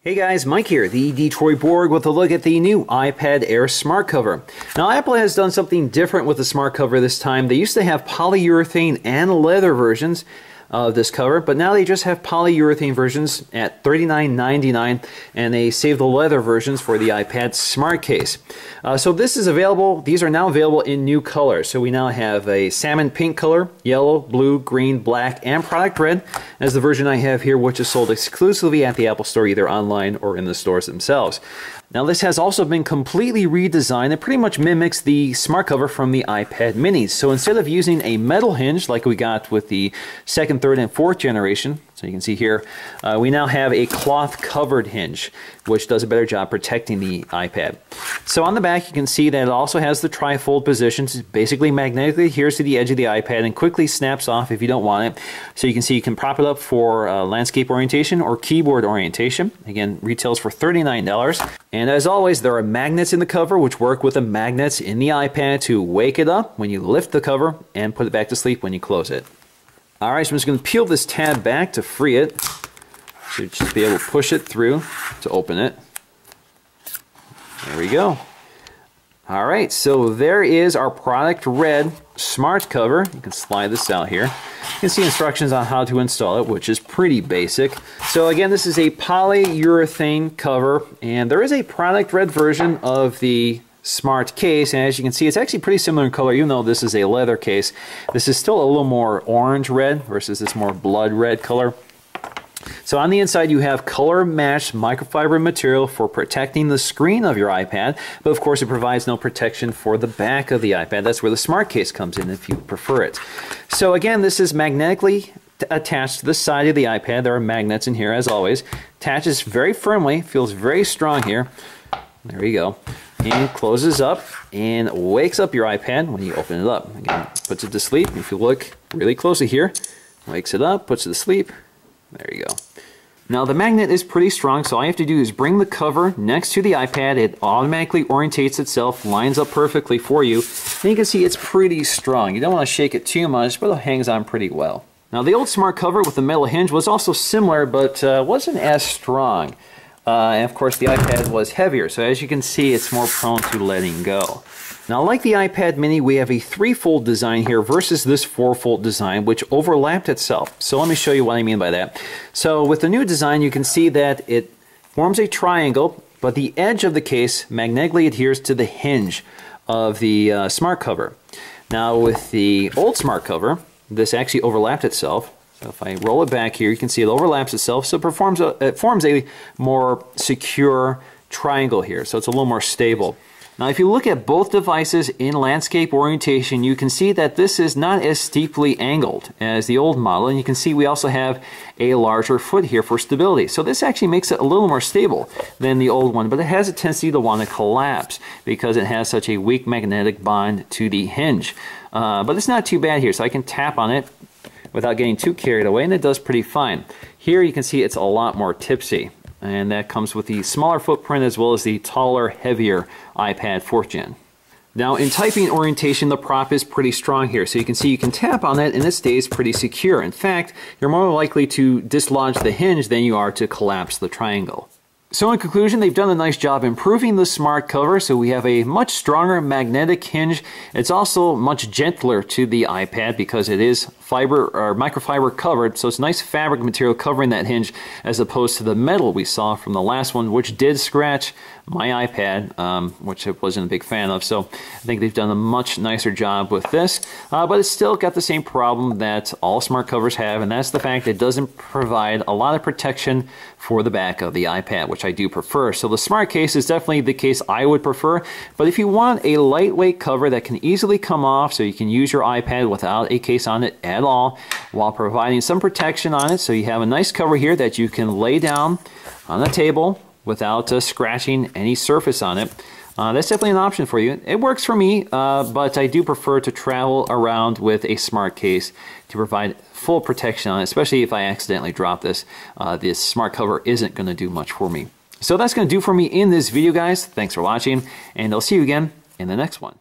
Hey guys, Mike here, the Detroit Borg, with a look at the new iPad Air smart cover. Now Apple has done something different with the smart cover this time. They used to have polyurethane and leather versions of this cover, but now they just have polyurethane versions at $39.99, and they save the leather versions for the iPad smart case. So this is available. These are now available in new colors. So we now have a salmon pink color, yellow, blue, green, black, and product red as the version I have here, which is sold exclusively at the Apple Store, either online or in the stores themselves. Now this has also been completely redesigned. It pretty much mimics the smart cover from the iPad minis. So instead of using a metal hinge like we got with the second, third, and fourth generation, so you can see here, we now have a cloth covered hinge, which does a better job protecting the iPad. So on the back you can see that it also has the tri-fold positions. It basically magnetically adheres to the edge of the iPad and quickly snaps off if you don't want it. So you can see you can prop it up for landscape orientation or keyboard orientation. Again, retails for $39. And as always, there are magnets in the cover which work with the magnets in the iPad to wake it up when you lift the cover and put it back to sleep when you close it. Alright, so I'm just going to peel this tab back to free it. So just be able to push it through to open it. There we go. Alright, so there is our product red smart cover. You can slide this out here. You can see instructions on how to install it, which is pretty basic. So again, this is a polyurethane cover, and there is a product red version of the smart case, and as you can see, it's actually pretty similar in color, even though this is a leather case. This is still a little more orange red versus this more blood red color. So on the inside you have color matched microfiber material for protecting the screen of your iPad, but of course it provides no protection for the back of the iPad. That's where the smart case comes in if you prefer it. So again, this is magnetically attached to the side of the iPad. There are magnets in here as always. Attaches very firmly, feels very strong here. There we go. And closes up and wakes up your iPad when you open it up. Again, puts it to sleep. If you look really closely here, wakes it up, puts it to sleep. There you go. Now the magnet is pretty strong, so all you have to do is bring the cover next to the iPad. It automatically orientates itself, lines up perfectly for you. And you can see it's pretty strong. You don't want to shake it too much, but it hangs on pretty well. Now the old smart cover with the metal hinge was also similar, but wasn't as strong. And of course the iPad was heavier, so as you can see it's more prone to letting go. Now like the iPad mini, we have a three-fold design here versus this four-fold design which overlapped itself. So let me show you what I mean by that. So with the new design you can see that it forms a triangle, but the edge of the case magnetically adheres to the hinge of the smart cover. Now with the old smart cover, this actually overlapped itself. So if I roll it back here, you can see it overlaps itself, so it forms a more secure triangle here, so it's a little more stable. Now if you look at both devices in landscape orientation, you can see that this is not as steeply angled as the old model, and you can see we also have a larger foot here for stability. So this actually makes it a little more stable than the old one, but it has a tendency to want to collapse because it has such a weak magnetic bond to the hinge. But it's not too bad here, so I can tap on it without getting too carried away, and it does pretty fine. Here you can see it's a lot more tipsy, and that comes with the smaller footprint as well as the taller, heavier iPad 4th Gen. Now in typing orientation, the prop is pretty strong here, so you can see you can tap on it and it stays pretty secure. In fact, you're more likely to dislodge the hinge than you are to collapse the triangle. So in conclusion, they've done a nice job improving the smart cover, so we have a much stronger magnetic hinge. It's also much gentler to the iPad because it is fiber or microfiber covered, so it's nice fabric material covering that hinge as opposed to the metal we saw from the last one, which did scratch my iPad, which I wasn't a big fan of. So I think they've done a much nicer job with this, but it's still got the same problem that all smart covers have, and that's the fact it doesn't provide a lot of protection for the back of the iPad, which I do prefer. So the smart case is definitely the case I would prefer, but if you want a lightweight cover that can easily come off so you can use your iPad without a case on it at all, while providing some protection on it, so you have a nice cover here that you can lay down on the table without scratching any surface on it. That's definitely an option for you. It works for me, but I do prefer to travel around with a smart case to provide full protection on it, especially if I accidentally drop this. This smart cover isn't going to do much for me. So that's going to do for me in this video, guys. Thanks for watching, and I'll see you again in the next one.